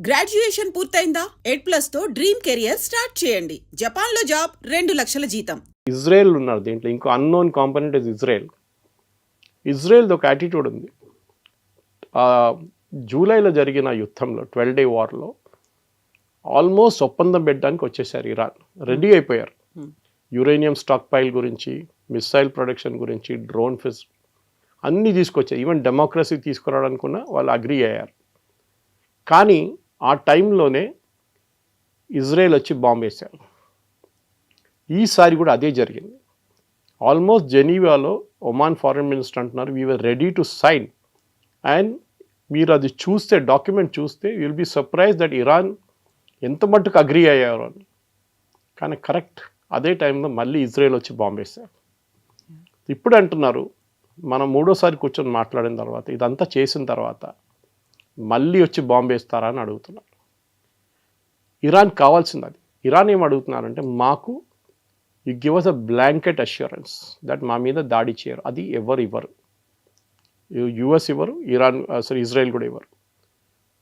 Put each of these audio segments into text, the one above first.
Graduation పూర్తయిందా? ఎడ్+తో dream career start చేయండి. జపాన్లో job, 2 లక్షల జీతం. ఇజ్రాయెల్ ఉన్నారు దీంట్లో. ఇంకో అన్నోన్ కాంపోనెంట్ ఇస్ ఇజ్రాయెల్. ఇజ్రాయెల్ది ఒక యాటిట్యూడ్ ఉంది. జూలైలో జరిగిన యుద్ధంలో 12 Day వార్లో ఆల్మోస్ట్ ఒప్పందం పెట్టడానికి వచ్చేసారు ఇరాన్. రెడీ అయిపోయారు. యురేనియం స్టాక్ పైల్ గురించి, మిసైల్ ప్రొడక్షన్ గురించి, డ్రోన్ ఫిస్ అన్నీ తీసుకొచ్చారు. ఈవెన్ డెమోక్రసీ తీసుకురావడానికి కూడా వాళ్ళు అగ్రీ అయ్యారు. కానీ ఆ టైంలోనే ఇజ్రాయెల్ వచ్చి బాంబు వేశారు. ఈసారి కూడా అదే జరిగింది. ఆల్మోస్ట్ జెనీవాలో ఒమాన్ ఫారెన్ మినిస్టర్ అంటున్నారు we're ready to sign. And మీరు అది చూస్తే, డాక్యుమెంట్ చూస్తే will be surprise that Iran ఎంత మట్టుకు అగ్రీ అయ్యారు అని. కానీ కరెక్ట్ అదే టైంలో మళ్ళీ ఇజ్రాయెల్ వచ్చి బాంబు వేశారు. ఇప్పుడు అంటున్నారు మనం మూడోసారి కూర్చొని మాట్లాడిన తర్వాత, ఇదంతా చేసిన తర్వాత మళ్ళీ వచ్చి బాంబు వేస్తారా అని అడుగుతున్నారు. ఇరాన్ కావాల్సింది అది. ఇరాన్ ఏం అడుగుతున్నారంటే, మాకు you give us a blanket assurance that మా మీద దాడి చేయరు. అది ఎవరు ఇవ్వరు. యుఎస్ ఇవ్వరు, ఇరాన్ ఇజ్రాయెల్ కూడా ఇవ్వరు.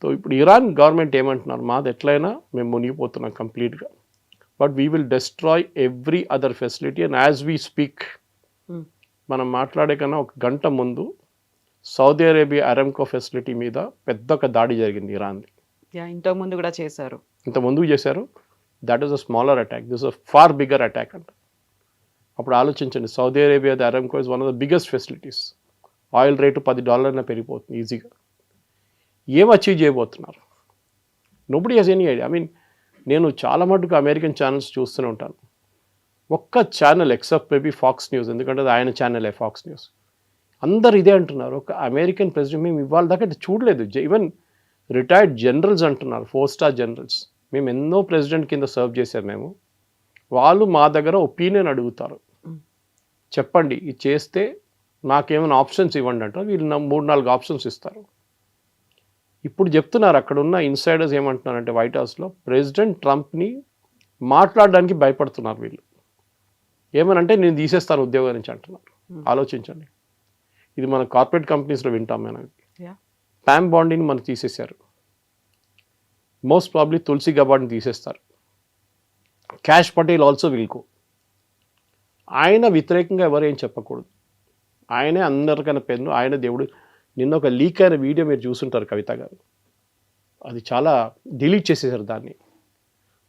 సో ఇప్పుడు ఇరాన్ గవర్నమెంట్ ఏమంటున్నారు, మాది ఎట్లయినా మేము మునిగిపోతున్నాం కంప్లీట్గా, but we will destroy every other facility. And as we speak, మనం మాట్లాడే కన్నా ఒక గంట ముందు సౌదీ అరేబియా అరామ్కో ఫెసిలిటీ మీద పెద్ద ఒక దాడి జరిగింది ఇరాన్ది. ఇంతకుముందు కూడా చేశారు. ఇంత ముందుకు చేశారు. That is a smaller attack, this a far bigger attack అంట. అప్పుడు ఆలోచించండి, Saudi Arabia Aramco is one of the biggest facilities. Oil rate $10 పెరిగిపోతుంది ఈజీగా. ఏం అచీవ్ చేయబోతున్నారు? Nobody has any idea. I mean నేను చాలా మటుకు అమెరికన్ ఛానల్స్ చూస్తూనే ఉంటాను. ఒక్క channel except maybe Fox News, ఎందుకంటే అది ఆయన ఛానలే ఫాక్స్ న్యూస్, అందరు ఇదే అంటున్నారు. ఒక అమెరికన్ ప్రెసిడెంట్ మేము ఇవాళ దాకా చూడలేదు. ఈవెన్ రిటైర్డ్ జనరల్స్ అంటున్నారు, 4-star జనరల్స్, మేము ఎన్నో ప్రెసిడెంట్ కింద సర్వ్ చేశారు మేము, వాళ్ళు మా దగ్గర ఒపీనియన్ అడుగుతారు, చెప్పండి ఇది చేస్తే మాకేమైనా ఆప్షన్స్ ఇవ్వండి అంటారు. వీళ్ళు 3-4 ఆప్షన్స్ ఇస్తారు. ఇప్పుడు చెప్తున్నారు అక్కడ ఉన్న ఇన్సైడర్స్ ఏమంటున్నారంటే, వైట్ హౌస్లో ప్రెసిడెంట్ ట్రంప్ని మాట్లాడడానికి భయపడుతున్నారు వీళ్ళు. ఏమనంటే నేను తీసేస్తాను ఉద్యోగం నుంచి అంటున్నారు. ఆలోచించండి. ఇది మన కార్పొరేట్ కంపెనీస్లో వింటాం మనం. ప్యామ్ బాండీని మనకు తీసేశారు. మోస్ట్ ప్రాబ్లీ తులసి గబాడ్ని తీసేస్తారు. Cash Patel also will go. ఆయన వ్యతిరేకంగా ఎవరేం చెప్పకూడదు. ఆయనే అందరికన్నా పెన్ను, ఆయన దేవుడు. నిన్న ఒక లీక్ అయిన వీడియో మీరు చూసుంటారు కవిత గారు, అది చాలా డిలీట్ చేసేసారు దాన్ని.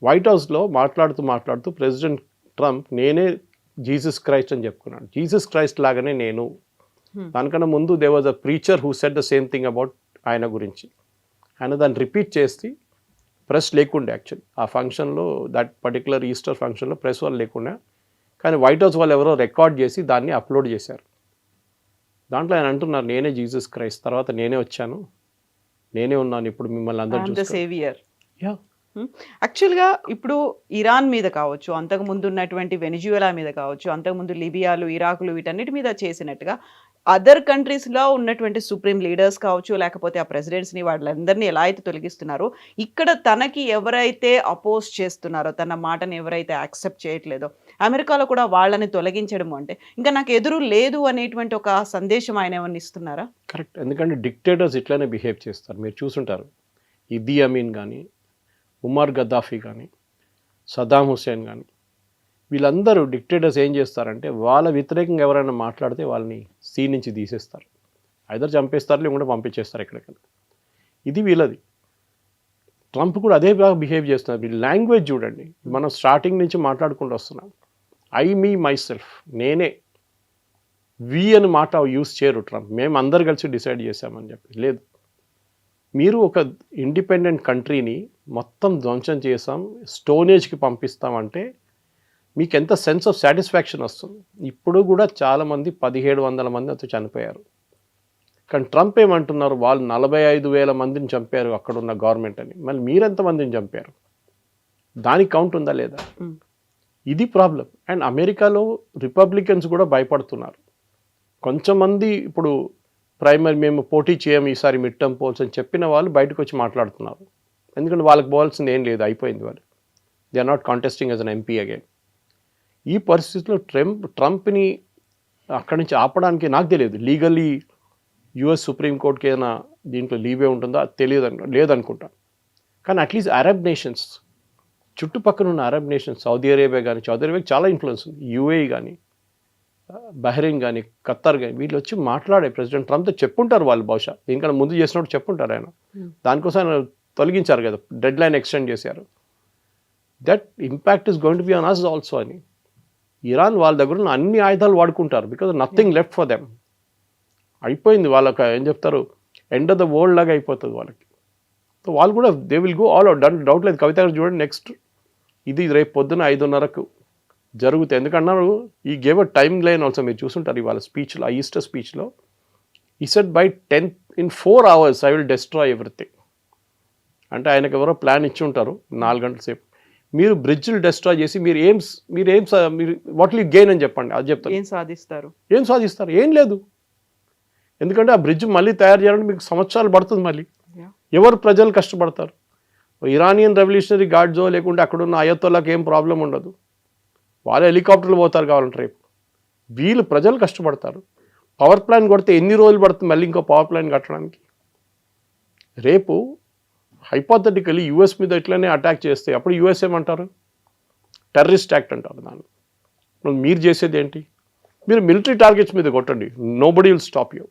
వైట్ హౌస్లో మాట్లాడుతూ ప్రెసిడెంట్ ట్రంప్ నేనే జీసస్ క్రైస్ట్ అని చెప్పుకున్నాడు. జీసస్ క్రైస్ట్ లాగానే నేను. దానికన్నా ముందు they was a preacher who said the same thing about ఆయన గురించి. ఆయన దాన్ని రిపీట్ చేసి, ప్రెస్ లేకుండే యాక్చువల్లీ ఆ ఫంక్షన్లో, దట్ పర్టికులర్ ఈస్టర్ ఫంక్షన్లో ప్రెస్ వాళ్ళు లేకుండా, కానీ వైట్ హౌస్ వాళ్ళు ఎవరో రికార్డ్ చేసి దాన్ని అప్లోడ్ చేశారు. దాంట్లో ఆయన అంటున్నారు నేనే జీసస్ క్రైస్ట్, తర్వాత నేనే వచ్చాను, నేనే ఉన్నాను, ఇప్పుడు మిమ్మల్ని అందరూ సేవియర్. యాక్చువల్గా ఇప్పుడు ఇరాన్ మీద కావచ్చు, అంతకుముందు ఉన్నటువంటి వెనిజువెలా మీద కావచ్చు, అంతకుముందు లిబియాలు, ఇరాకులు, వీటన్నిటి మీద చేసినట్టుగా అదర్ కంట్రీస్లో ఉన్నటువంటి సుప్రీం లీడర్స్ కావచ్చు, లేకపోతే ఆ ప్రెసిడెంట్స్ని, వాళ్ళందరినీ ఎలా అయితే తొలగిస్తున్నారో, ఇక్కడ తనకి ఎవరైతే అపోజ్ చేస్తున్నారో, తన మాటని ఎవరైతే యాక్సెప్ట్ చేయట్లేదో, అమెరికాలో కూడా వాళ్ళని తొలగించడం అంటే ఇంకా నాకు ఎదురు లేదు అనేటువంటి ఒక సందేశం ఆయన ఏమన్నా ఇస్తున్నారా? కరెక్ట్. ఎందుకంటే డిక్టేటర్స్ ఇట్లానే బిహేవ్ చేస్తారు. మీరు చూసుంటారు, ఇదీ అమీన్ కానీ, ఉమర్ గద్దాఫీ కానీ, సద్దాం హుస్సేన్ కానీ, వీళ్ళందరూ డిక్టేటర్స్ ఏం చేస్తారంటే, వాళ్ళ వ్యతిరేకంగా ఎవరైనా మాట్లాడితే వాళ్ళని సీన్ నుంచి తీసేస్తారు. ఐదర్ చంపేస్తారు, లేకుంటే పంపించేస్తారు ఎక్కడికైనా. ఇది వీళ్ళది. ట్రంప్ కూడా అదే బాగా బిహేవ్ చేస్తున్నారు. వీళ్ళ లాంగ్వేజ్ చూడండి, మనం స్టార్టింగ్ నుంచి మాట్లాడుకుంటూ వస్తున్నాం. ఐ మీ మై సెల్ఫ్, నేనే. వి అని మాట యూస్ చేయరు ట్రంప్. మేము అందరు కలిసి డిసైడ్ చేశామని చెప్పి లేదు. మీరు ఒక ఇండిపెండెంట్ కంట్రీని మొత్తం ధ్వంసం చేసాం, స్టోనేజ్కి పంపిస్తామంటే మీకు ఎంత సెన్స్ ఆఫ్ సాటిస్ఫాక్షన్ వస్తుంది. ఇప్పుడు కూడా చాలామంది 1700 మంది అంతా చనిపోయారు. కానీ ట్రంప్ ఏమంటున్నారు, వాళ్ళు 45,000 మందిని చంపారు అక్కడున్న గవర్నమెంట్ అని. మళ్ళీ మీరెంతమందిని చంపారు? దానికి కౌంట్ ఉందా లేదా? ఇది ప్రాబ్లం. అండ్ అమెరికాలో రిపబ్లికన్స్ కూడా భయపడుతున్నారు. కొంచెం మంది ఇప్పుడు ప్రైమరీ మేము పోటీ చేయము ఈసారి మిడ్ టర్మ్ పోల్స్ అని చెప్పిన వాళ్ళు బయటకు వచ్చి మాట్లాడుతున్నారు. ఎందుకంటే వాళ్ళకి పోవాల్సింది ఏం లేదు, అయిపోయింది. వాళ్ళు they are not contesting as an MP again. ఈ పరిస్థితిలో ట్రంప్ని అక్కడి నుంచి ఆపడానికి నాకు తెలియదు, లీగల్లీ యుఎస్ సుప్రీంకోర్టుకి ఏదైనా దీంట్లో లీవే ఉంటుందా తెలియదు, లేదనుకుంటా. కానీ అట్లీస్ట్ అరబ్ నేషన్స్, చుట్టుపక్కల ఉన్న అరబ్ నేషన్స్, సౌదీ అరేబియా కానీ, సౌదీ అరేబియాకి చాలా ఇన్ఫ్లుయెన్స్ ఉంది, యూఏఈ కానీ, బహ్రెయిన్ కానీ, ఖత్తర్ కానీ, వీళ్ళు వచ్చి మాట్లాడే ప్రెసిడెంట్ ట్రంప్తో చెప్పుంటారు వాళ్ళు, బహుశా దీనికన్నా ముందు చేసినప్పుడు చెప్పుంటారు ఆయన. దానికోసం ఆయన తొలగించారు కదా, డెడ్ లైన్ ఎక్స్టెండ్ చేశారు. That impact is going to be on us also అని. ఇరాన్ వాళ్ళ దగ్గర ఉన్న అన్ని ఆయుధాలు వాడుకుంటారు, because nothing left for them. అయిపోయింది వాళ్ళకి, ఏం చెప్తారు, ఎండ్ ఆఫ్ ద వరల్డ్ లాగా అయిపోతుంది వాళ్ళకి. సో వాళ్ళు కూడా they will go all out, doubt లేదు. కవిత గారు చూడండి, నెక్స్ట్ ఇది రేపు పొద్దున 5:30కు జరుగుతాయి. ఎందుకన్నారు, ఈ gave a time line also, మీరు చూసుంటారు ఇవాళ స్పీచ్లో, ఆ ఈస్టర్ స్పీచ్లో ఈ said by 4 hours I will destroy everything. అంటే ఆయనకు ఎవరో ప్లాన్ ఇచ్చి ఉంటారు 4 గంటల సేపు, మీరు బ్రిడ్జ్లు డెస్ట్రాయ్ చేసి మీరు వాట్ విల్ గెయిన్ అని చెప్పండి, అది చెప్తారు. ఏం సాధిస్తారు? ఏం లేదు. ఎందుకంటే ఆ బ్రిడ్జ్ మళ్ళీ తయారు చేయాలంటే మీకు సంవత్సరాలు పడుతుంది. మళ్ళీ ఎవరు ప్రజలు కష్టపడతారు? ఇరానియన్ రెవల్యూషనరీ గార్డ్జో లేకుంటే అక్కడున్న అయతోళ్ళకి ఏం ప్రాబ్లం ఉండదు, వాళ్ళే హెలికాప్టర్లు పోతారు కావాలంటే. రేపు వీళ్ళు ప్రజలు కష్టపడతారు. పవర్ ప్లాంట్ కొడితే ఎన్ని రోజులు పడుతుంది మళ్ళీ ఇంకో పవర్ ప్లాంట్ కట్టడానికి? రేపు హైపోథెటికలీ యూఎస్ మీద ఇట్లనే అటాక్ చేస్తే అప్పుడు యూఎస్ ఏమంటారు? టెర్రరిస్ట్ యాక్ట్ అంటారు దాన్ని. మీరు చేసేది ఏంటి? మీరు మిలిటరీ టార్గెట్స్ మీద కొట్టండి, నోబడీ విల్ స్టాప్ యూ.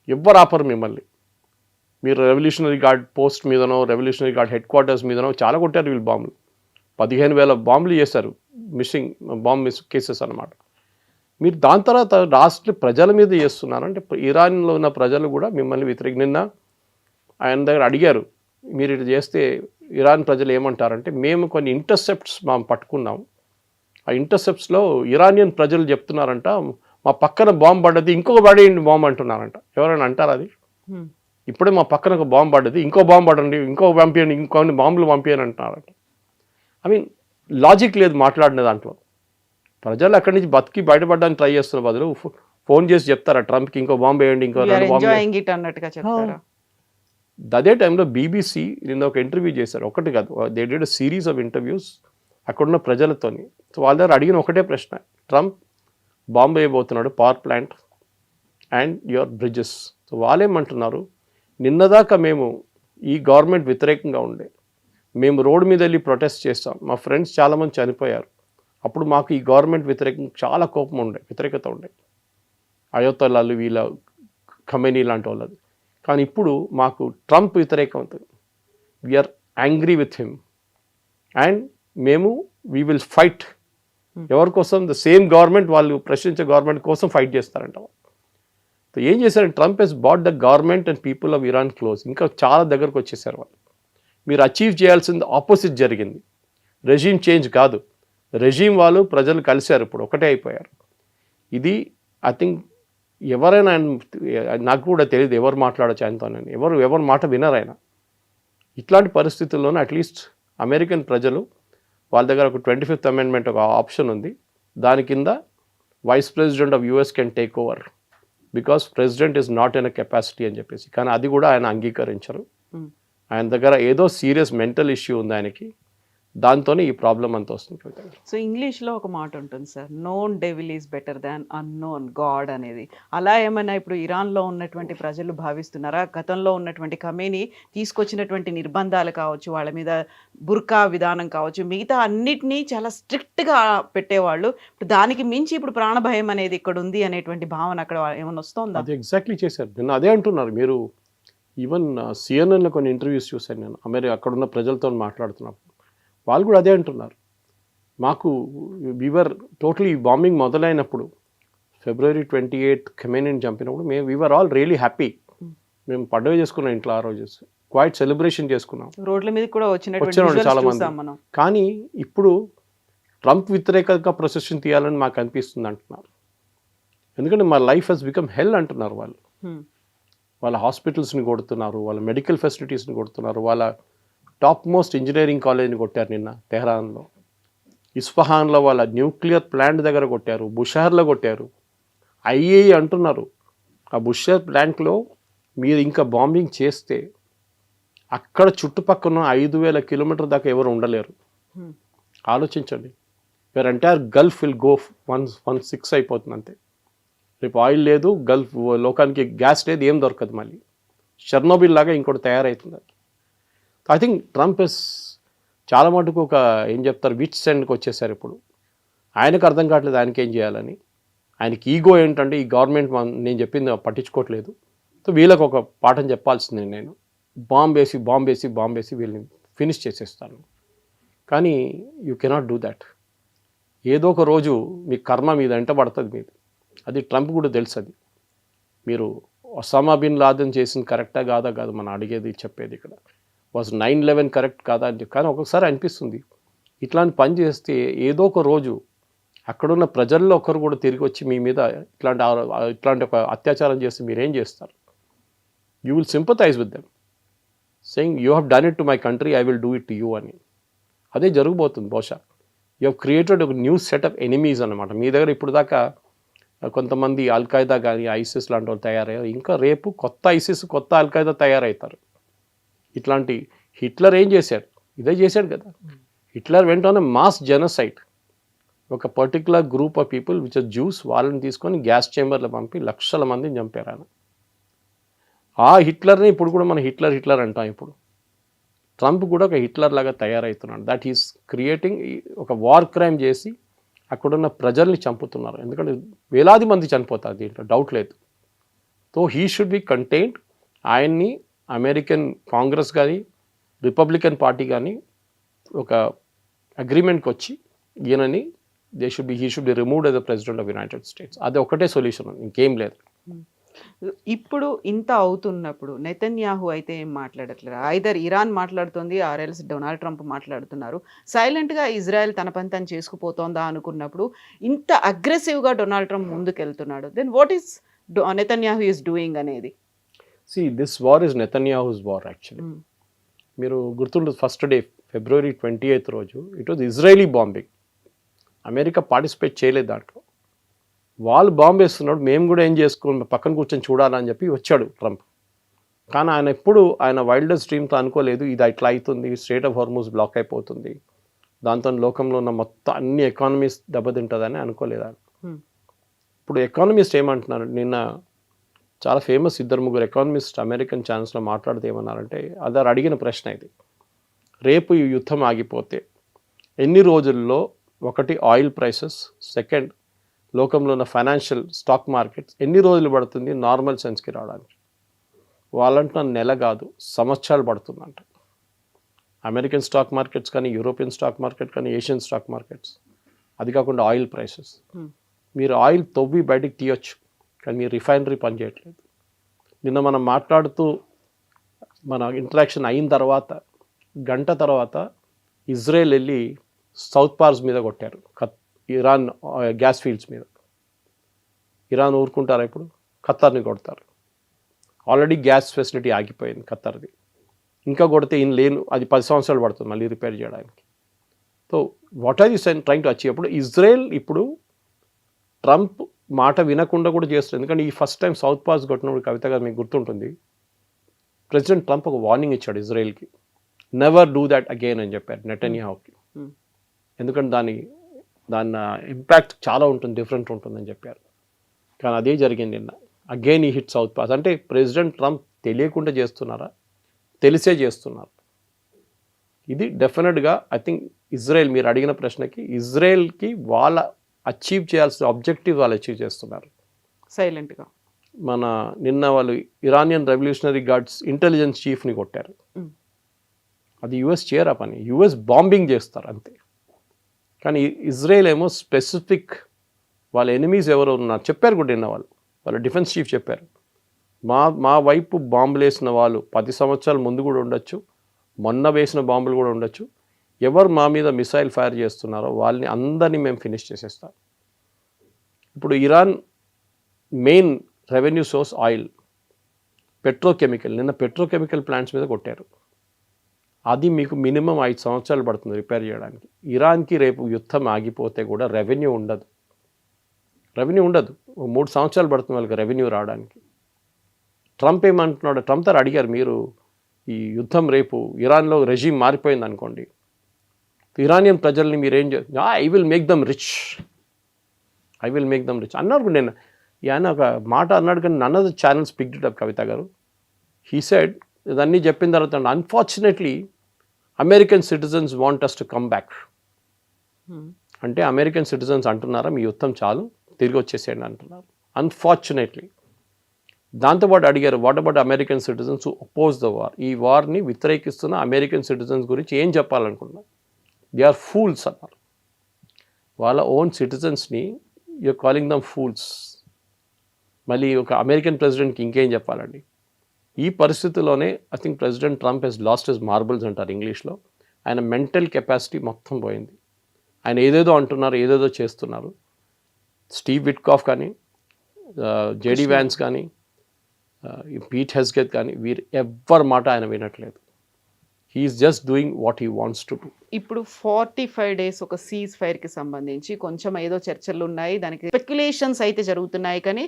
ఎవ్వరు ఆపరు మిమ్మల్ని. మీరు రెవల్యూషనరీ గార్డ్ పోస్ట్ మీదనో, రెవల్యూషనరీ గార్డ్ హెడ్ క్వార్టర్స్ మీదనో చాలా కొట్టారు వీళ్ళు బాంబులు. 15,000 బాంబులు చేశారు, మిస్సింగ్ బాంబ్ కేసెస్ అనమాట. మీరు దాని తర్వాత రాష్ట్ర ప్రజల మీద చేస్తున్నారు అంటే, ఇరాన్లో ఉన్న ప్రజలు కూడా మిమ్మల్ని నిన్న ఆయన దగ్గర అడిగారు, మీరు ఇటు చేస్తే ఇరాన్ ప్రజలు ఏమంటారంటే, మేము కొన్ని ఇంటర్సెప్ట్స్ మేము పట్టుకున్నాం, ఆ ఇంటర్సెప్ట్స్లో ఇరానియన్ ప్రజలు చెప్తున్నారంట, మా పక్కన బాంబు పడ్డది, ఇంకొక పడేయండి బాంబు అంటున్నారంట. ఎవరైనా అంటారు అది? ఇప్పుడే మా పక్కన ఒక బాంబు పడ్డది, ఇంకో బాంబు పడండి, ఇంకో పంపించండి, ఇంకొన్ని బాంబులు పంపించని అంటున్నారంట. ఐ మీన్ లాజిక్ లేదు మాట్లాడిన దాంట్లో. ప్రజలు అక్కడి నుంచి బతికి బయటపడడానికి ట్రై చేస్తున్న బదులు ఫోన్ చేసి చెప్తారా ట్రంప్కి ఇంకో బాంబు వేయండి, ఇంకో 2 బాంబు. అదే టైంలో బీబీసీ నిన్న ఒక ఇంటర్వ్యూ చేశారు, ఒకటి కాదు, they did a series of interviews అక్కడున్న ప్రజలతోని. సో వాళ్ళ దగ్గర అడిగిన ఒకటే ప్రశ్న, ట్రంప్ బాంబు వేయబోతున్నాడు, power plant and your bridges. So వాళ్ళేమంటున్నారు, నిన్నదాకా మేము ఈ గవర్నమెంట్ వ్యతిరేకంగా ఉండే, మేము రోడ్డు మీద వెళ్ళి ప్రొటెస్ట్ చేస్తాం, మా ఫ్రెండ్స్ చాలామంది చనిపోయారు, అప్పుడు మాకు ఈ గవర్నమెంట్ వ్యతిరేకంగా చాలా కోపం ఉండే, వ్యతిరేకత ఉండే, అయోతలాలు వీళ్ళ ఖమేనీ లాంటి వాళ్ళది. కానీ ఇప్పుడు మాకు ట్రంప్ వ్యతిరేకం అవుతుంది, we're angry with him and మేము వీ విల్ ఫైట్. ఎవరి కోసం? ద సేమ్ గవర్నమెంట్, వాళ్ళు ప్రశ్నించే గవర్నమెంట్ కోసం ఫైట్ చేస్తారంట. సో ఏం చేశారంటే, Trump has brought the government and people of Iran close. ఇంకా చాలా దగ్గరకు వచ్చేసారు వాళ్ళు. మీరు అచీవ్ చేయాల్సింది ఆపోజిట్ జరిగింది, రెజీమ్ చేంజ్ కాదు. రెజీమ్ వాళ్ళు ప్రజలు కలిశారు, ఇప్పుడు ఒకటే అయిపోయారు. ఇది ఐ థింక్ ఎవరైనా, నాకు కూడా తెలియదు ఎవరు మాట్లాడచ్చు ఆయనతోనని, ఎవరు మాట వినరు ఆయన. ఇట్లాంటి పరిస్థితుల్లోనే అట్లీస్ట్ అమెరికన్ ప్రజలు, వాళ్ళ దగ్గర ఒక 25th అమెండ్మెంట్ ఒక ఆప్షన్ ఉంది, దాని కింద vice president of US can take over because president is not in a capacity అని చెప్పేసి. కానీ అది కూడా ఆయన అంగీకరించరు. ఆయన దగ్గర ఏదో సీరియస్ మెంటల్ ఇష్యూ ఉంది ఆయనకి, దాంతోనే ఈ ప్రాబ్లం అంతా వస్తుంది. సో ఇంగ్లీష్లో ఒక మాట ఉంటుంది sir, known devil is better than unknown God అనేది. అలా ఏమైనా ఇప్పుడు ఇరాన్లో ఉన్నటువంటి ప్రజలు భావిస్తున్నారా? గతంలో ఉన్నటువంటి ఖమేనీ తీసుకొచ్చినటువంటి నిర్బంధాలు కావచ్చు, వాళ్ళ మీద బుర్కా విధానం కావచ్చు, మిగతా అన్నిటినీ చాలా స్ట్రిక్ట్గా పెట్టేవాళ్ళు, ఇప్పుడు దానికి మించి ఇప్పుడు ప్రాణభయం అనేది ఇక్కడ ఉంది అనేటువంటి భావన అక్కడ ఏమైనా వస్తుందా? అది ఎగ్జాక్ట్లీ చేశారు. నిన్న అదే అంటున్నారు. మీరు ఈవెన్ సిఎన్ఎన్లో కొన్ని ఇంటర్వ్యూస్ చూశాను నేను, అక్కడున్న ప్రజలతో మాట్లాడుతున్నప్పుడు వాళ్ళు కూడా అదే అంటున్నారు. మాకు వీవర్ టోటలీ బాంబింగ్ మొదలైనప్పుడు February 28 ఖమేనీని చంపినప్పుడు వీవర్ ఆల్ రియలీ హ్యాపీ. మేము పండుగ చేసుకున్నాం ఇంట్లో, ఆ రోజు క్వైట్ సెలబ్రేషన్ చేసుకున్నాం, రోడ్ల మీద కూడా వచ్చిన చాలా మంది. కానీ ఇప్పుడు ట్రంప్ వ్యతిరేకంగా ప్రొసెషన్ తీయాలని మాకు అనిపిస్తుంది అంటున్నారు. ఎందుకంటే మా లైఫ్ హెస్ బికమ్ హెల్ అంటున్నారు వాళ్ళు. వాళ్ళ హాస్పిటల్స్ని కొడుతున్నారు, వాళ్ళ మెడికల్ ఫెసిలిటీస్ని కొడుతున్నారు, వాళ్ళ టాప్ మోస్ట్ ఇంజనీరింగ్ కాలేజ్ని కొట్టారు నిన్న తెహరాన్లో, ఇస్ఫహాన్లో వాళ్ళ న్యూక్లియర్ ప్లాంట్ దగ్గర కొట్టారు, బుషార్లో కొట్టారు. ఐఏఈ అంటున్నారు, ఆ బుషార్ ప్లాంట్లో మీరు ఇంకా బాంబింగ్ చేస్తే అక్కడ చుట్టుపక్కల 5,000 కిలోమీటర్ దాకా ఎవరు ఉండలేరు. ఆలోచించండి, where entire Gulf will go 116 అయిపోతుంది అంతే. రేపు ఆయిల్ లేదు, గల్ఫ్ లోకానికి గ్యాస్ లేదు, ఏం దొరకదు, మళ్ళీ షెర్నోబిల్ లాగా ఇంకోటి తయారవుతుంది. ఐ థింక్ ట్రంప్ ఇస్ చాలా మటుకు ఒక ఏం చెప్తారు విచ్ సెండ్కి వచ్చేసారు ఇప్పుడు. ఆయనకు అర్థం కావట్లేదు ఆయనకి ఏం చేయాలని. ఆయనకి ఈగో ఏంటంటే ఈ గవర్నమెంట్ నేను చెప్పింది పట్టించుకోవట్లేదు. సో వీళ్ళకి ఒక పాఠం చెప్పాల్సింది నేను. బాంబేసి వీళ్ళని ఫినిష్ చేసేస్తాను. కానీ యూ కెనాట్ డూ దాట్. ఏదో ఒక రోజు మీ కర్మ మీద వెంట పడుతుంది మీద. అది ట్రంప్ కూడా తెలుసు. అది మీరు ఒసామా బిన్ లాదెన్ చేసింది కరెక్టా కాదా కాదు మనం అడిగేది చెప్పేది ఇక్కడ. వాజ్ 9/11 కరెక్ట్ కాదా అని. కానీ ఒక్కొక్కసారి అనిపిస్తుంది ఇట్లాంటి పని చేస్తే ఏదో ఒక రోజు అక్కడున్న ప్రజల్లో ఒకరు కూడా తిరిగి వచ్చి మీ మీద ఇట్లాంటి ఒక అత్యాచారం చేస్తే మీరేం చేస్తారు? You will sympathise with them saying you have done it to my country, I will do it to you అని. అదే జరగబోతుంది బహుశా. యూ హ్యావ్ క్రియేటెడ్ ఒక న్యూ సెట్ ఆఫ్ ఎనిమీస్ అనమాట. మీ దగ్గర ఇప్పుడు దాకా కొంతమంది అల్ఖైదా కానీ ఐసిస్ లాంటి వాళ్ళు తయారయ్యారు. ఇంకా రేపు కొత్త ఐసిస్ కొత్త అల్ఖైదా తయారవుతారు. ఇట్లాంటి హిట్లర్ ఏం చేశాడు? ఇదే చేశాడు కదా. Hitler went on mass genocide. ఒక particular group of people which are Jews, వాళ్ళని తీసుకొని గ్యాస్ చేంబర్లో పంపి లక్షల మందిని చంపారు ఆయన. ఆ హిట్లర్ని ఇప్పుడు కూడా మనం హిట్లర్ అంటాం. ఇప్పుడు ట్రంప్ కూడా ఒక హిట్లర్ లాగా తయారవుతున్నాడు. దట్ ఈస్ క్రియేటింగ్ ఒక వార్ క్రైమ్ చేసి అక్కడున్న ప్రజల్ని చంపుతున్నారు. ఎందుకంటే వేలాది మంది చనిపోతారు, దీంట్లో డౌట్ లేదు. So he should be contained. ఆయన్ని అమెరికన్ కాంగ్రెస్ కానీ రిపబ్లికన్ పార్టీ కానీ ఒక అగ్రిమెంట్కి వచ్చి ఈయనని he should be removed as the president of United states. అది ఒకటే సొల్యూషన్, ఇంకేం లేదు. ఇప్పుడు ఇంత అవుతున్నప్పుడు నెతన్యాహు అయితే ఏం మాట్లాడట్లేదు. ఐదర్ ఇరాన్ మాట్లాడుతుంది ఆర్ఎల్స్ డొనాల్డ్ ట్రంప్ మాట్లాడుతున్నారు. సైలెంట్గా ఇజ్రాయెల్ తన పని తను చేసుకుపోతోందా అనుకున్నప్పుడు ఇంత అగ్రెసివ్గా డొనాల్డ్ ట్రంప్ ముందుకెళ్తున్నాడు. Then what is Netanyahu is doing అనేది? See, this war is Netanyahu's war actually. మీరు గుర్తుండదు, ఫస్ట్ డే February 28th రోజు it was Israeli bombing. America participate చేయలేదు దాంట్లో. వాళ్ళు బాంబు వేస్తున్నాడు, మేము కూడా ఏం చేసుకోవాలి పక్కన కూర్చొని చూడాలని చెప్పి వచ్చాడు ట్రంప్. కానీ ఆయన ఎప్పుడు ఆయన వైల్డెస్ట్ డ్రీమ్తో అనుకోలేదు ఇది ఇట్లా అవుతుంది, స్ట్రైట్ ఆఫ్ హార్మూజ్ బ్లాక్ అయిపోతుంది, దాంతో లోకంలో ఉన్న మొత్తం అన్ని ఎకానమీస్ దెబ్బతింటుందని అనుకోలేదు ఆయన. ఇప్పుడు ఎకానమిస్ట్ ఏమంటున్నారు, నిన్న చాలా ఫేమస్ 2-3 ఎకానమిస్ట్ అమెరికన్ ఛానల్స్లో మాట్లాడితే ఏమన్నారంటే, అదారు అడిగిన ప్రశ్న ఇది, రేపు ఈ యుద్ధం ఆగిపోతే ఎన్ని రోజుల్లో ఒకటి ఆయిల్ ప్రైసెస్, సెకండ్ లోకంలో ఉన్న ఫైనాన్షియల్ స్టాక్ మార్కెట్స్ ఎన్ని రోజులు పడుతుంది నార్మల్ సెన్స్కి రావడానికి? వాళ్ళంటున్న నెల కాదు సంవత్సరాలు పడుతుందంట. అమెరికన్ స్టాక్ మార్కెట్స్ కానీ యూరోపియన్ స్టాక్ మార్కెట్ కానీ ఏషియన్ స్టాక్ మార్కెట్స్, అది కాకుండా ఆయిల్ ప్రైసెస్. మీరు ఆయిల్ తవ్వి బయటికి తీయొచ్చు కానీ మీ రిఫైనరీ పనిచేయట్లేదు. నిన్న మనం మాట్లాడుతూ మన ఇంటరాక్షన్ అయిన తర్వాత గంట తర్వాత ఇజ్రాయెల్ వెళ్ళి సౌత్ పార్స్ మీద కొట్టారు, ఇరాన్ గ్యాస్ ఫీల్డ్స్ మీద. ఇరాన్ ఊరుకుంటారా? ఇప్పుడు ఖత్తర్ని కొడతారు. ఆల్రెడీ గ్యాస్ ఫెసిలిటీ ఆగిపోయింది ఖత్తర్ది. ఇంకా కొడితే లేను, అది 10 సంవత్సరాలు పడుతుంది మళ్ళీ రిపేర్ చేయడానికి. So what are you trying to achieve? అప్పుడు ఇజ్రాయెల్ ఇప్పుడు ట్రంప్ మాట వినకుండా కూడా చేస్తుంది. ఎందుకంటే ఈ ఫస్ట్ టైం సౌత్ పాస్ కొట్టినప్పుడు కవిత గారు మీకు గుర్తుంటుంది, ప్రెసిడెంట్ ట్రంప్ ఒక వార్నింగ్ ఇచ్చాడు ఇజ్రాయెల్కి, నెవర్ డూ దాట్ అగైన్ అని చెప్పారు నెతన్యాహుకి. ఎందుకంటే దాని ఇంపాక్ట్ చాలా ఉంటుంది, డిఫరెంట్ ఉంటుందని చెప్పారు. కానీ అదే జరిగింది నిన్న. అగైన్ ఈ హిట్ సౌత్ పాస్. అంటే ప్రెసిడెంట్ ట్రంప్ తెలియకుండా చేస్తున్నారా, తెలిసే చేస్తున్నారు? ఇది డెఫినెట్గా ఐ థింక్ ఇజ్రాయెల్, మీరు అడిగిన ప్రశ్నకి ఇజ్రాయెల్కి వాళ్ళ అచీవ్ చేయాల్సిన ఆబ్జెక్టివ్ వాళ్ళు అచీవ్ చేస్తున్నారు సైలెంట్గా. నిన్న వాళ్ళు ఇరానియన్ రెవల్యూషనరీ గార్డ్స్ ఇంటెలిజెన్స్ చీఫ్ని కొట్టారు. అది యుఎస్ చేయరా పని, యుఎస్ బాంబింగ్ చేస్తారు అంతే. కానీ ఇజ్రాయెల్ ఏమో స్పెసిఫిక్ వాళ్ళ ఎనిమీస్ ఎవరు ఉన్నారు చెప్పారు కూడా. నిన్న వాళ్ళ డిఫెన్స్ చీఫ్ చెప్పారు, మా వైపు బాంబులు వేసిన వాళ్ళు 10 సంవత్సరాల ముందు కూడా ఉండొచ్చు, మొన్న వేసిన బాంబులు కూడా ఉండొచ్చు, ఎవరు మా మీద మిసైల్ ఫైర్ చేస్తున్నారో వాళ్ళని అందరినీ మేము ఫినిష్ చేసేస్తాం. ఇప్పుడు Iran main revenue source oil, petrochemical. నిన్న పెట్రోకెమికల్ ప్లాంట్స్ మీద కొట్టారు. అది మీకు మినిమం 5 సంవత్సరాలు పడుతుంది రిపేర్ చేయడానికి. ఇరాన్కి రేపు యుద్ధం ఆగిపోతే కూడా రెవెన్యూ ఉండదు. 3 సంవత్సరాలు పడుతుంది వాళ్ళకి రెవెన్యూ రావడానికి. ట్రంప్ ఏమంటున్నాడు, ట్రంప్ గారు అడిగారు, మీరు ఈ యుద్ధం రేపు ఇరాన్లో రెజీమ్ మారిపోయింది అనుకోండి, ఇరానియన్ ప్రజల్ని మీరేం I will make them rich అన్నారు. నేను ఆయన ఒక మాట అన్నాడు, కానీ none of the channels picked it up. Kavitha గారు, హీ సెడ్, ఇదన్నీ చెప్పిన తర్వాత unfortunately American citizens want us to come back. అంటే అమెరికన్ సిటిజన్స్ అంటున్నారా మీ యుద్ధం చాలు తిరిగి వచ్చేసేయండి అంటున్నారు. అన్ఫార్చునేట్లీ దాంతోపాటు అడిగారు what about American citizens who oppose the war, ఈ వార్ని వ్యతిరేకిస్తున్న అమెరికన్ సిటిజన్స్ గురించి ఏం చెప్పాలనుకున్నారు. దే ఆర్ ఫూల్స్ అన్నారు. వాళ్ళ ఓన్ సిటిజన్స్ని యూఆర్ కాలింగ్ దమ్ ఫూల్స్. మళ్ళీ ఒక అమెరికన్ ప్రెసిడెంట్కి ఇంకేం చెప్పాలండి. ఈ పరిస్థితుల్లోనే I think president Trump he's lost his marbles అంటారు ఇంగ్లీష్లో. ఆయన మెంటల్ కెపాసిటీ మొత్తం పోయింది. ఆయన ఏదేదో అంటున్నారు, ఏదేదో చేస్తున్నారు. స్టీవ్ విట్కాఫ్ కానీ, జేడీ వ్యాన్స్ కానీ, పీట్ హెస్గెత్ కానీ వీరు ఎవ్వరి మాట ఆయన వినట్లేదు. He is just doing what he wants to do. ఇప్పుడు 45 days ఒక సీజ్ ఫైర్కి సంబంధించి కొంచెం ఏదో చర్చలు ఉన్నాయి, దానికి స్పెక్యులేషన్స్ అయితే జరుగుతున్నాయి, కానీ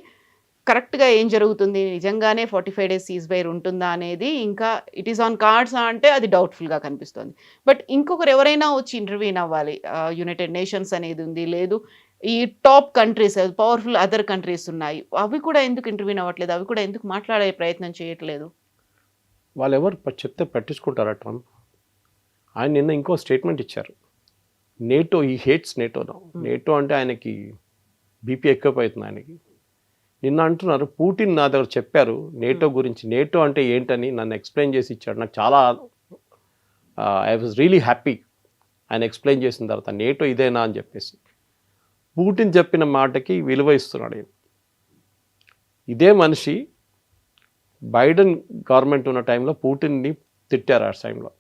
కరెక్ట్గా ఏం జరుగుతుంది, నిజంగానే 45 days సీజ్ ఫైర్ ఉంటుందా అనేది ఇంకా ఇట్ ఈస్ ఆన్ కార్డ్స్ అంటే అది డౌట్ఫుల్గా కనిపిస్తుంది. బట్ ఇంకొకరు ఎవరైనా వచ్చి ఇంటర్వ్యూన్ అవ్వాలి. యునైటెడ్ నేషన్స్ అనేది ఉంది, లేదు ఈ top countries powerful other countries ఉన్నాయి, అవి కూడా ఎందుకు ఇంటర్వ్యూన్ అవ్వట్లేదు, అవి కూడా ఎందుకు మాట్లాడే ప్రయత్నం చేయట్లేదు? వాళ్ళు ఎవరు చెప్తే పట్టించుకుంటారా ట్రంప్? ఆయన నిన్న ఇంకో స్టేట్మెంట్ ఇచ్చారు. నేటో, ఈ హేట్స్ నేటో. నేటో అంటే ఆయనకి బీపీ ఎక్కువైపోతుంది ఆయనకి. నిన్న అంటున్నారు పుటిన్ నా దగ్గర చెప్పారు నేటో గురించి, నేటో అంటే ఏంటని నన్ను ఎక్స్ప్లెయిన్ చేసి ఇచ్చాడు. నాకు చాలా ఐ వాజ్ రియలీ హ్యాపీ ఆయన ఎక్స్ప్లెయిన్ చేసిన తర్వాత నేటో ఇదేనా అని చెప్పేసి. పుటిన్ చెప్పిన మాటకి విలువ ఇస్తున్నాడు. ఇదే మనిషి బైడెన్ గవర్నమెంట్ ఉన్న టైంలో పుటిన్ని తిట్టారు. ఆ టైంలో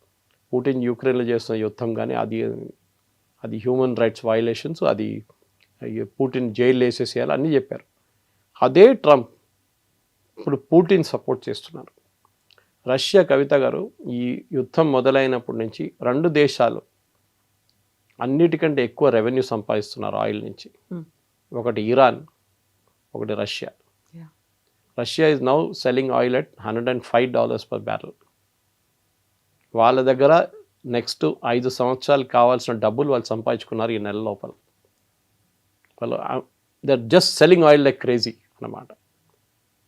పుటిన్ యూక్రెయిన్లో చేస్తున్న యుద్ధం కానీ అది హ్యూమన్ రైట్స్ వయలేషన్స్, అది పుటిన్ జైలు వేసేసేయాలి అన్నీ చెప్పారు. అదే ట్రంప్ ఇప్పుడు పుటిన్ సపోర్ట్ చేస్తున్నారు. రష్యా, కవిత గారు, ఈ యుద్ధం మొదలైనప్పటి నుంచి రెండు దేశాలు అన్నిటికంటే ఎక్కువ రెవెన్యూ సంపాదిస్తున్నారు ఆయిల్ నుంచి. ఒకటి ఇరాన్, ఒకటి Russia. Russia is now selling oil at $105 per barrel. వాళ్ళ దగ్గర నెక్స్ట్ 5 సంవత్సరాలు కావాల్సిన డబ్బులు వాళ్ళు సంపాదించుకున్నారు ఈ నెల లోపల. వాళ్ళు they are just selling oil like crazy అన్నమాట.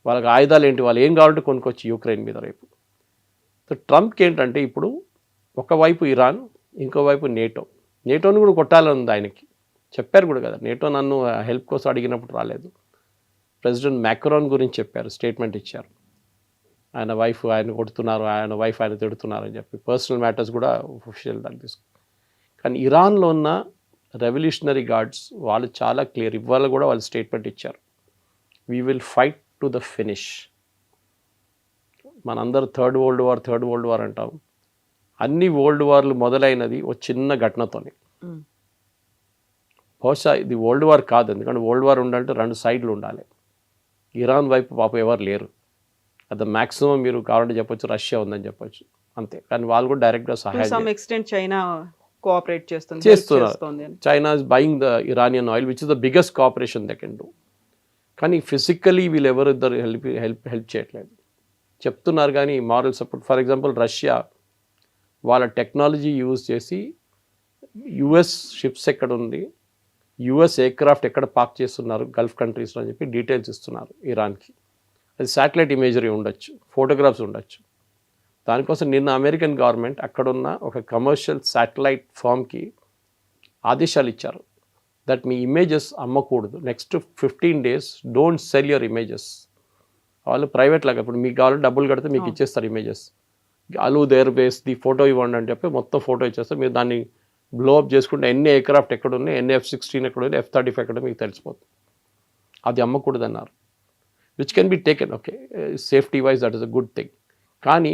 వాళ్ళకి ఆయుధాలు ఏంటి, వాళ్ళు ఏం కావాలంటే కొనుక్కొచ్చి యూక్రెయిన్ మీద రేపు. సో ట్రంప్కి ఏంటంటే ఇప్పుడు ఒకవైపు ఇరాన్, ఇంకోవైపు నేటోని కూడా కొట్టాలని ఉంది ఆయనకి. చెప్పారు కూడా కదా, నేటో నన్ను హెల్ప్ కోసం అడిగినప్పుడు రాలేదు. ప్రెసిడెంట్ మ్యాక్రాన్ గురించి చెప్పారు, స్టేట్మెంట్ ఇచ్చారు. ఆయన వైఫ్ ఆయన కొడుతున్నారు, ఆయన వైఫ్ ఆయన తిడుతున్నారు అని చెప్పి పర్సనల్ మ్యాటర్స్ కూడా ఒఫిషియల్ దాన్ని తీసుకు. కానీ ఇరాన్లో ఉన్న రెవల్యూషనరీ గార్డ్స్ వాళ్ళు చాలా క్లియర్, ఇవాళ కూడా వాళ్ళు స్టేట్మెంట్ ఇచ్చారు, we will fight to the finish. మనందరూ థర్డ్ వరల్డ్ వార్ అంటాం. అన్ని వరల్డ్ వార్లు మొదలైనది ఒక చిన్న ఘటనతోనే. బహుశా ఇది వరల్డ్ వార్ కాదు, ఎందుకంటే వరల్డ్ వార్ ఉండాలంటే 2 సైడ్లు ఉండాలి. ఇరాన్ వైపు పాప ఎవరు లేరు. అది మ్యాక్సిమం మీరు కావాలంటే చెప్పొచ్చు రష్యా ఉందని చెప్పొచ్చు అంతే. కానీ వాళ్ళు కూడా డైరెక్ట్గా సహాయం చైనా కోఆపరేట్ చేస్తున్నారు. China is buying the Iranian oil which is the biggest cooperation they can do. కానీ ఫిజికలీ వీళ్ళు ఎవరు ఇద్దరు హెల్ప్ చేయట్లేదు. చెప్తున్నారు కానీ moral support. For example Russia వాళ్ళ టెక్నాలజీ యూజ్ చేసి యుఎస్ షిప్స్ ఎక్కడ ఉంది, యుఎస్ ఎయిర్క్రాఫ్ట్ ఎక్కడ పార్క్ చేస్తున్నారు గల్ఫ్ కంట్రీస్లో అని చెప్పి డీటెయిల్స్ ఇస్తున్నారు ఇరాన్కి. అది శాటిలైట్ ఇమేజరీ ఉండొచ్చు, ఫోటోగ్రాఫ్స్ ఉండొచ్చు. దానికోసం నిన్న అమెరికన్ గవర్నమెంట్ అక్కడున్న ఒక కమర్షియల్ శాటిలైట్ ఫామ్కి ఆదేశాలు ఇచ్చారు, దట్ మీ ఇమేజెస్ అమ్మకూడదు, next 15 days don't sell your images. వాళ్ళు ప్రైవేట్ లాగా ఇప్పుడు మీకు కావాలంటే డబ్బులు కడితే మీకు ఇచ్చేస్తారు ఇమేజెస్. అలు దేర్ బేస్ ది ఫోటో ఇవ్వండి అని చెప్పి మొత్తం ఫోటో ఇచ్చేస్తారు. మీరు దాన్ని బ్లోఅప్ చేసుకుంటే ఎన్ని ఎయిర్క్రాఫ్ట్ ఎక్కడ ఉన్నాయి, ఎన్ని F-16 ఎక్కడ ఉన్నాయి, F-35 ఎక్కడ మీకు తెలిసిపోతుంది. అది అమ్మకూడదు అన్నారు. Which can be taken, okay, safety wise that is a good thing. కానీ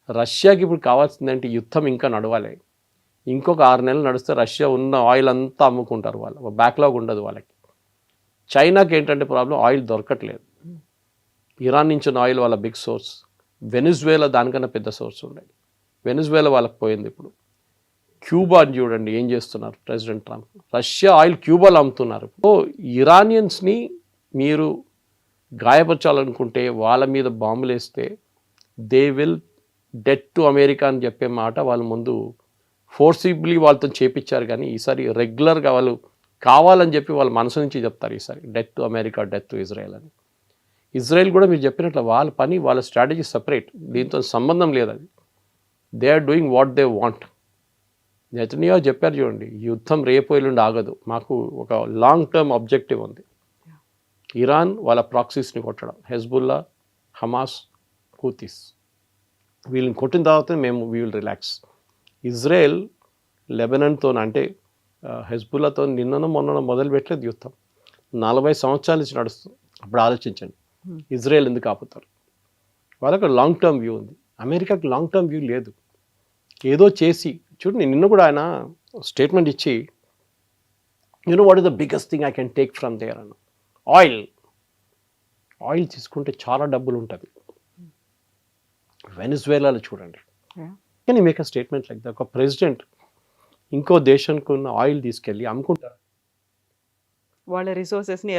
రష్యాకి ఇప్పుడు కావాల్సిందంటే యుద్ధం ఇంకా నడవాలి. ఇంకొక 6 నెలలు నడిస్తే రష్యా ఉన్న ఆయిల్ అంతా అమ్ముకుంటారు, వాళ్ళు బ్యాక్లాగ్ ఉండదు వాళ్ళకి. చైనాకి ఏంటంటే ప్రాబ్లం, ఆయిల్ దొరకట్లేదు. ఇరాన్ నుంచి ఉన్న ఆయిల్ వాళ్ళ బిగ్ సోర్స్. వెనిజువేలా దానికన్నా పెద్ద సోర్స్ ఉండేది, వెనిజువేలా వాళ్ళకి పోయింది. ఇప్పుడు క్యూబాని చూడండి ఏం చేస్తున్నారు ప్రెసిడెంట్ ట్రంప్. రష్యా ఆయిల్ క్యూబాలో అమ్ముతున్నారు. సో ఇరానియన్స్ని మీరు గాయపరచాలనుకుంటే వాళ్ళ మీద బాంబులు వేస్తే they will debt to America అని చెప్పే మాట వాళ్ళు ముందు ఫోర్సిబ్లీ వాళ్ళతో చేపించారు. కానీ ఈసారి రెగ్యులర్గా వాళ్ళు కావాలని చెప్పి వాళ్ళ మనసు నుంచి చెప్తారు ఈసారి death to America, death to Israel అని. ఇజ్రాయెల్ కూడా మీరు చెప్పినట్లు వాళ్ళ పని, వాళ్ళ స్ట్రాటజీ సపరేట్, దీంతో సంబంధం లేదు. అది they are doing what they want. Netanyahu చెప్పారు చూడండి, యుద్ధం రేపు ఎల్లుండి ఆగదు, మాకు ఒక లాంగ్ టర్మ్ ఆబ్జెక్టివ్ ఉంది. ఇరాన్ వాళ్ళ ప్రాక్సీస్ని కొట్టడం, హెజ్బుల్లా, హమాస్, హూతీస్, వీళ్ళని కొట్టిన తర్వాత మేము వీ విల్ రిలాక్స్. ఇజ్రాయెల్ లెబనాన్తో అంటే హెజ్బుల్లాతో నిన్ననో మొన్ననో మొదలుపెట్టలేదు యుద్ధం, 40 సంవత్సరాల నుంచి నడుస్తుంది. అప్పుడు ఆలోచించండి, ఇజ్రాయెల్ ఎందుకు ఆపుతారు? వాళ్ళకి లాంగ్ టర్మ్ వ్యూ ఉంది, అమెరికాకి లాంగ్ టర్మ్ వ్యూ లేదు. ఏదో చేసి చూడండి, నిన్న కూడా ఆయన స్టేట్మెంట్ ఇచ్చి, you know what is the biggest thing I can take from there అన్న, ఆయిల్. ఆయిల్ తీసుకుంటే చాలా డబ్బులు ఉంటుంది. వెనిజువేలాలో చూడండి, can you make a statement like that? ఒక ప్రెసిడెంట్ ఇంకో దేశానికి ఉన్న ఆయిల్ తీసుకెళ్ళి అమ్ముకుంటారు. వాళ్ళ రిసోర్సెస్ని